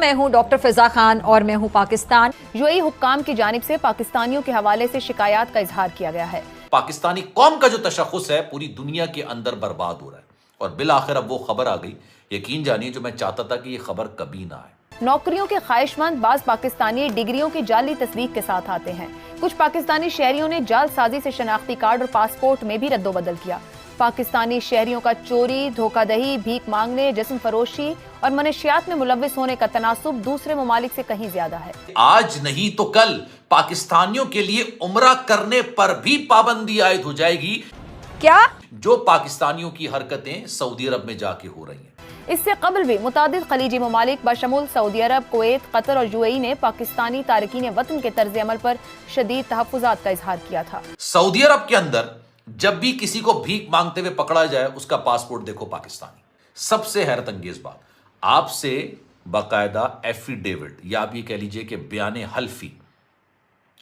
मैं हूं डॉक्टर फिजा खान और मैं हूं पाकिस्तान। यूएई हुक्काम की जानिब से पाकिस्तानियों के हवाले से शिकायत का इजहार किया गया है। पाकिस्तानी कौम का जो तशख़्ख़ुस है पूरी दुनिया के अंदर बर्बाद हो रहा है और बिल आखिर अब वो खबर आ गई। यकीन जानिए जो मैं चाहता था कि ये खबर कभी ना आए। नौकरियों के ख्वाहिशमंद बाज पाकिस्तानी डिग्रियों की जाली तस्दीक के साथ आते हैं। कुछ पाकिस्तानी शहरियों ने जालसाजी से शनाख्ती कार्ड और पासपोर्ट में भी रद्दोबदल किया। पाकिस्तानी शहरियों का चोरी, धोखाधड़ी, भीख मांगने, जिस्म फरोशी और मनशियात में मुलव्विस होने का तनासुब दूसरे ममालिक से कहीं ज्यादा है। आज नहीं तो कल पाकिस्तानियों के लिए उम्रा करने पर भी पाबंदी आयद हो जाएगी। क्या? जो पाकिस्तानियों की हरकतें सऊदी अरब में जाके हो रही हैं। इससे कबल भी मुतादिद खलीजी ममालिक बशमूल सऊदी अरब, कुवैत, कतर और यूएई ने पाकिस्तानी तारकीन वतन के तर्ज अमल पर शदीद तहफ़्फ़ुज़ात का इजहार किया था। सऊदी अरब के अंदर जब भी किसी को भीख मांगते हुए पकड़ा जाए उसका पासपोर्ट देखो पाकिस्तानी। सबसे हैरत अंगेज बात, आपसे बाकायदा एफिडेविट या आप ये कह लीजिए कि बयाने हल्फी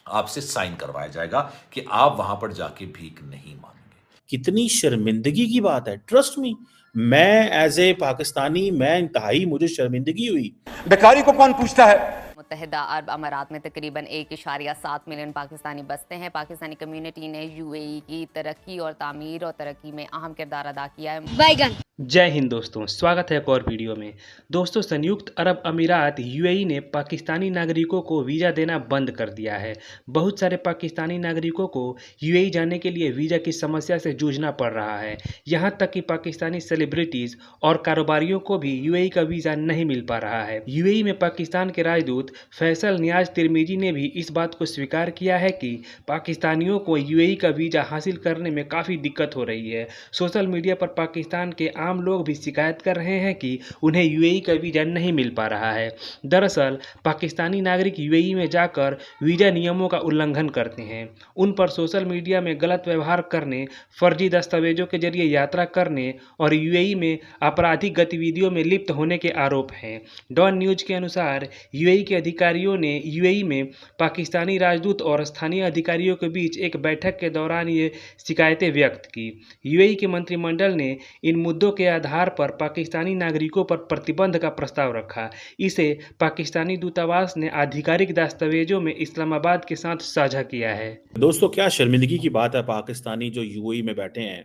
आपसे साइन करवाया जाएगा कि आप वहां पर जाके भीख नहीं मांगेंगे। कितनी शर्मिंदगी की बात है। ट्रस्ट मी, मैं एज ए पाकिस्तानी मैं इंतहाई मुझे शर्मिंदगी हुई। बेकारी को कौन पूछता है? मुत्तहिदा अरब अमारात में तकरीबन 1.7 मिलियन पाकिस्तानी बसते हैं। पाकिस्तानी कम्युनिटी ने यूएई की तरक्की और तामीर और तरक्की में अहम किरदार अदा किया है। जय हिंद दोस्तों, स्वागत है एक और वीडियो में। दोस्तों, संयुक्त अरब अमीरात यूएई ने पाकिस्तानी नागरिकों को वीज़ा देना बंद कर दिया है। बहुत सारे पाकिस्तानी नागरिकों को यूएई जाने के लिए वीज़ा की समस्या से जूझना पड़ रहा है। यहाँ तक कि पाकिस्तानी सेलिब्रिटीज़ और कारोबारियों को भी यूएई का वीज़ा नहीं मिल पा रहा है। यूएई में पाकिस्तान के राजदूत फैसल नियाज तिरमिजी ने भी इस बात को स्वीकार किया है कि पाकिस्तानियों को यूएई का वीज़ा हासिल करने में काफ़ी दिक्कत हो रही है। सोशल मीडिया पर पाकिस्तान के आम लोग भी शिकायत कर रहे हैं कि उन्हें यूएई का वीज़ा नहीं मिल पा रहा है। दरअसल पाकिस्तानी नागरिक यूएई में जाकर वीज़ा नियमों का उल्लंघन करते हैं। उन पर सोशल मीडिया में गलत व्यवहार करने, फर्जी दस्तावेजों के जरिए यात्रा करने और यूएई में आपराधिक गतिविधियों में लिप्त होने के आरोप हैं। डॉन न्यूज के अनुसार यूएई के अधिकारियों ने यूएई में पाकिस्तानी राजदूत और स्थानीय अधिकारियों के बीच एक बैठक के दौरान ये शिकायतें व्यक्त की। यूएई के मंत्रिमंडल ने इन मुद्दों के आधार पर पाकिस्तानी नागरिकों पर प्रतिबंध का प्रस्ताव रखा। इसे पाकिस्तानी दूतावास ने आधिकारिक दस्तावेजों में इस्लामाबाद के साथ साझा किया है। दोस्तों, क्या शर्मिंदगी की बात है पाकिस्तानी जो यूएई में बैठे हैं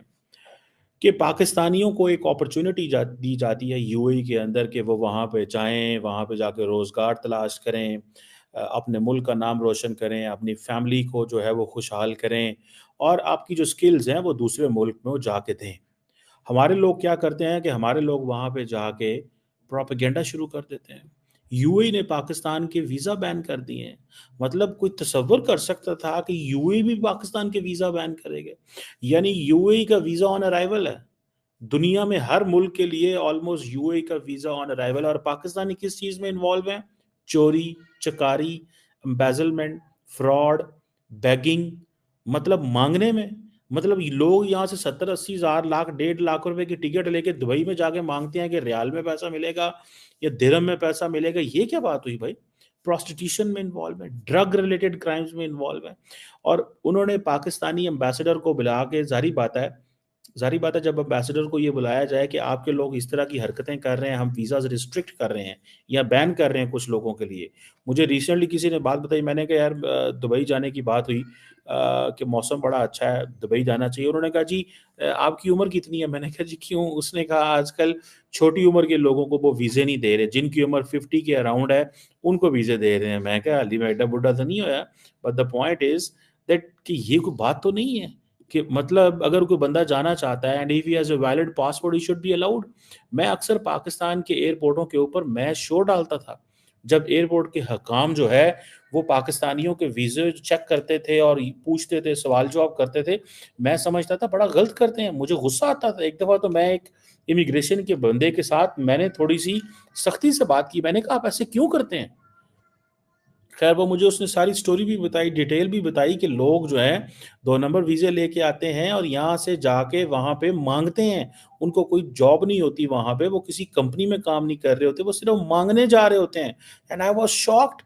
कि पाकिस्तानियों को एक अपॉर्चुनिटी दी जाती है यूएई के अंदर कि वो वहाँ पे जाएं, वहाँ पे जाके रोज़गार तलाश करें, अपने मुल्क का नाम रोशन करें, अपनी फैमिली को जो है वो खुशहाल करें और आपकी जो स्किल्स हैं वो दूसरे मुल्क में वो जाके दें। हमारे लोग क्या करते हैं कि हमारे लोग वहाँ पे जाके प्रोपेगेंडा शुरू कर देते हैं। यूएई ने पाकिस्तान के वीज़ा बैन कर दिए हैं। मतलब कोई तसव्वुर कर सकता था कि यूएई भी पाकिस्तान के वीज़ा बैन करेगा? यानी यूएई का वीज़ा ऑन अराइवल है। दुनिया में हर मुल्क के लिए ऑलमोस्ट यूएई का वीज़ा ऑन अराइवल। और पाकिस्तानी किस चीज़ में इन्वॉल्व हैं? चोरी, चकारी, एम्बेजलमेंट, फ्रॉड, बेगिंग, मतलब मांगने में। मतलब लोग यहाँ से 70-80 हज़ार, लाख, 1.5 लाख रुपए की टिकट लेके दुबई में जाके मांगते हैं कि रियाल में पैसा मिलेगा या दिरहम में पैसा मिलेगा। ये क्या बात हुई भाई? प्रोस्टिट्यूशन में इन्वॉल्व है, ड्रग रिलेटेड क्राइम्स में इन्वॉल्व है। और उन्होंने पाकिस्तानी एम्बेसडर को बुला के, जाहिर बात है जब एम्बेसडर को ये बुलाया जाए कि आपके लोग इस तरह की हरकतें कर रहे हैं, हम वीज़ाज रिस्ट्रिक्ट कर रहे हैं या बैन कर रहे हैं कुछ लोगों के लिए। मुझे रिसेंटली किसी ने बात बताई, मैंने कहा यार दुबई जाने की बात हुई कि मौसम बड़ा अच्छा है, दुबई जाना चाहिए। उन्होंने कहा जी आपकी उम्र कितनी है? मैंने कहा जी क्यों? उसने कहा आजकल छोटी उम्र के लोगों को वो वीज़े नहीं दे रहे, जिनकी उम्र 50 के अराउंड है उनको वीज़े दे रहे हैं। मैं कहा अली मैं एडा बुढ़ा तो नहीं होया, but the point is that कि ये कोई बात तो नहीं है कि मतलब अगर कोई बंदा जाना चाहता है and if he has a valid passport he should be allowed. मैं अक्सर पाकिस्तान के एयरपोर्टों के ऊपर मैं शो डालता था जब एयरपोर्ट के हकाम जो है वो पाकिस्तानियों के वीज़े चेक करते थे और पूछते थे, सवाल जवाब करते थे। मैं समझता था बड़ा गलत करते हैं, मुझे गुस्सा आता था। एक दफ़ा तो मैं एक इमिग्रेशन के बंदे के साथ मैंने थोड़ी सी सख्ती से बात की। मैंने कहा आप ऐसे क्यों करते हैं? खैर वो मुझे उसने सारी स्टोरी भी बताई, डिटेल भी बताई कि लोग जो हैं 2 नंबर वीज़े लेके आते हैं और यहाँ से जाके वहाँ पे मांगते हैं। उनको कोई जॉब नहीं होती वहाँ पे, वो किसी कंपनी में काम नहीं कर रहे होते, वो सिर्फ मांगने जा रहे होते हैं। And I was shocked.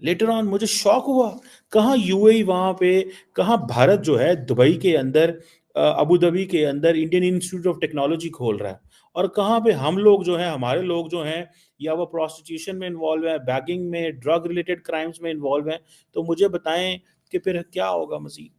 Later on मुझे शौक हुआ, कहाँ यूएई वहाँ पे, कहाँ भारत जो है दुबई के अंदर, अबू धाबी के अंदर इंडियन इंस्टीट्यूट ऑफ टेक्नोलॉजी खोल रहा है और कहाँ पे हम लोग जो हैं, हमारे लोग जो हैं, या वो प्रोस्टिट्यूशन में इन्वॉल्व है, बैगिंग में, ड्रग रिलेटेड क्राइम्स में इन्वॉल्व हैं, तो मुझे बताएं कि फिर क्या होगा मज़ीद।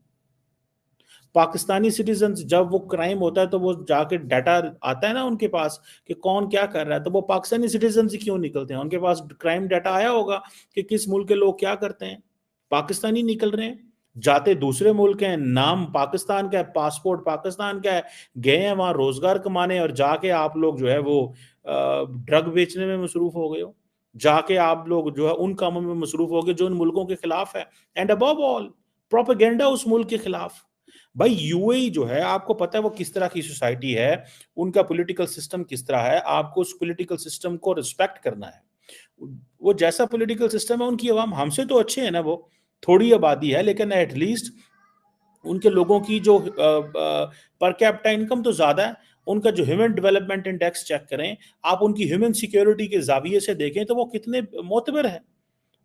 पाकिस्तानी सिटीजन जब वो क्राइम होता है तो वो जाके डाटा आता है ना उनके पास कि कौन क्या कर रहा है, तो वो पाकिस्तानी सिटीजन से क्यों निकलते हैं? उनके पास क्राइम डाटा आया होगा कि किस मुल्क के लोग क्या करते हैं। पाकिस्तानी निकल रहे हैं, जाते दूसरे मुल्क हैं, नाम पाकिस्तान का है, पासपोर्ट पाकिस्तान का है, गए हैं वहां रोजगार कमाने, और जाके आप लोग जो है वो ड्रग बेचने में मसरूफ हो गए हो, जाके आप लोग जो है उन कामों में मसरूफ हो गए जो उन मुल्कों के खिलाफ है, एंड अबव ऑल प्रोपेगेंडा उस मुल्क के खिलाफ। भाई यूएई जो है, आपको पता है वो किस तरह की सोसाइटी है, उनका पॉलिटिकल सिस्टम किस तरह है, आपको उस पॉलिटिकल सिस्टम को रिस्पेक्ट करना है। वो जैसा पॉलिटिकल सिस्टम है, उनकी आवाम हमसे तो अच्छे है ना, वो थोड़ी आबादी है लेकिन एटलीस्ट उनके लोगों की जो पर कैपिटा इनकम तो ज्यादा है, उनका जो ह्यूमन डेवलपमेंट इंडेक्स चेक करें आप, उनकी ह्यूमन सिक्योरिटी के जाविये से देखें तो वो कितने मोतबर है,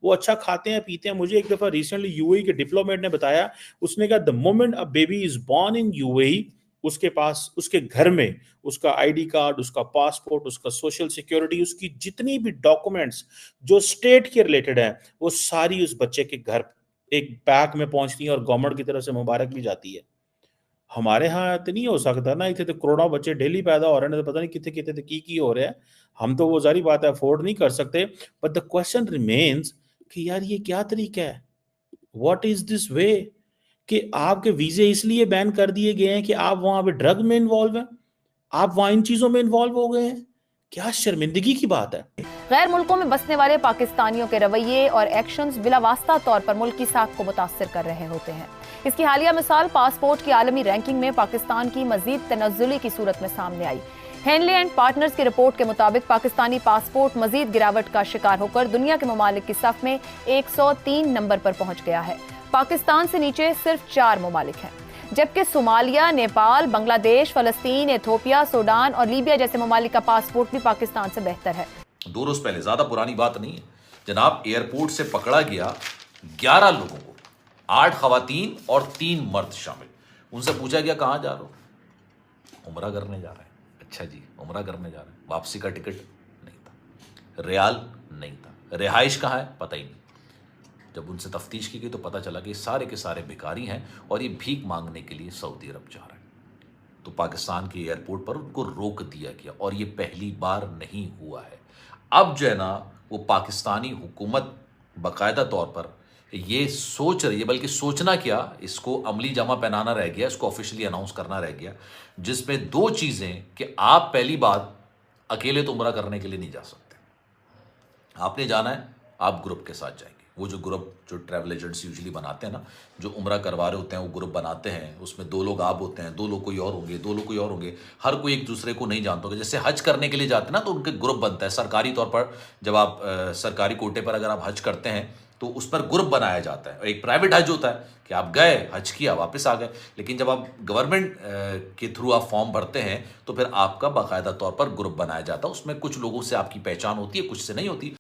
वो अच्छा खाते हैं पीते हैं। मुझे एक दफा रिसेंटली यूएई के डिप्लोमेट ने बताया, उसने कहा the moment a baby is born in UAE, उसके पास उसके घर में उसका आईडी कार्ड, उसका पासपोर्ट, उसका सोशल सिक्योरिटी, उसकी जितनी भी डॉक्यूमेंट्स जो स्टेट के रिलेटेड है, वो सारी उस बच्चे के घर एक बैग में पहुंचती है और गवर्नमेंट की तरफ से मुबारक भी जाती है। हमारे यहाँ तो नहीं हो सकता ना, इतने तो करोड़ों बच्चे डेली पैदा हो रहे हैं, तो पता नहीं कितने कितने की हो रहे हैं। हम तो वो सारी बात है अफोर्ड नहीं कर सकते, बट द क्वेश्चन रिमेन्स कि यार ये क्या तरीका है, व्हाट इज दिस वे, कि आपके वीजे इसलिए बैन कर दिए गए हैं कि आप वहां पे ड्रग में इन्वॉल्व हैं, आप वहां इन चीजों में इन्वॉल्व हो गए हैं। क्या शर्मिंदगी की बात है। गैर मुल्कों में बसने वाले पाकिस्तानियों के रवैये और एक्शंस बिलावास्ता तौर पर मुल्क की साख को मुतासिर कर रहे होते हैं। इसकी हालिया मिसाल पासपोर्ट की आलमी रैंकिंग में पाकिस्तान की मजीद तनज़्ज़ुली की सूरत में सामने आई। हेनले एंड पार्टनर्स की रिपोर्ट के मुताबिक पाकिस्तानी पासपोर्ट मजीद गिरावट का शिकार होकर दुनिया के ममालिक की सफ में 103 नंबर पर पहुंच गया है। पाकिस्तान से नीचे सिर्फ 4 ममालिक हैं, जबकि सोमालिया, नेपाल, बांग्लादेश, फलस्तीन, एथियोपिया, सूडान और लीबिया जैसे ममालिक का पासपोर्ट भी पाकिस्तान से बेहतर है। 2 रोज पहले, ज्यादा पुरानी बात नहीं है जनाब, एयरपोर्ट से पकड़ा गया 11 लोगों को, 8 खवातीन और 3 मर्द शामिल। उनसे पूछा गया कहाँ जा रहे हो, उम्रा करने जा रहे हैं। अच्छा जी, उम्रा करने जा रहे हैं, वापसी का टिकट नहीं था, रियाल नहीं था, रिहाइश कहाँ है पता ही नहीं। जब उनसे तफ्तीश की गई तो पता चला कि सारे के सारे भिखारी हैं और ये भीख मांगने के लिए सऊदी अरब जा रहे हैं। तो पाकिस्तान के एयरपोर्ट पर उनको रोक दिया गया, और ये पहली बार नहीं हुआ है। अब जो है ना, वो पाकिस्तानी हुकूमत बाकायदा तौर पर ये सोच रही है, बल्कि सोचना क्या, इसको अमली जामा पहनाना रह गया, इसको ऑफिशियली अनाउंस करना रह गया, जिसमें 2 चीज़ें कि आप पहली बात अकेले तो उम्रा करने के लिए नहीं जा सकते, आपने जाना है आप ग्रुप के साथ जाएंगे। वो जो ग्रुप जो ट्रैवल एजेंट्स यूजुअली बनाते हैं ना, जो उम्रा करवा रहे होते हैं, वो ग्रुप बनाते हैं, उसमें 2 लोग आप होते हैं, 2 लोग कोई और होंगे, 2 लोग कोई और होंगे, हर कोई एक दूसरे को नहीं जानता होगा। जैसे हज करने के लिए जाते हैं ना, तो उनके ग्रुप बनता है सरकारी तौर पर। जब आप सरकारी कोटे पर अगर आप हज करते हैं तो उस पर ग्रुप बनाया जाता है। एक प्राइवेट हज होता है कि आप गए, हज किया, वापस आ गए। लेकिन जब आप गवर्नमेंट के थ्रू आप फॉर्म भरते हैं तो फिर आपका बाकायदा तौर पर ग्रुप बनाया जाता है। उसमें कुछ लोगों से आपकी पहचान होती है, कुछ से नहीं होती।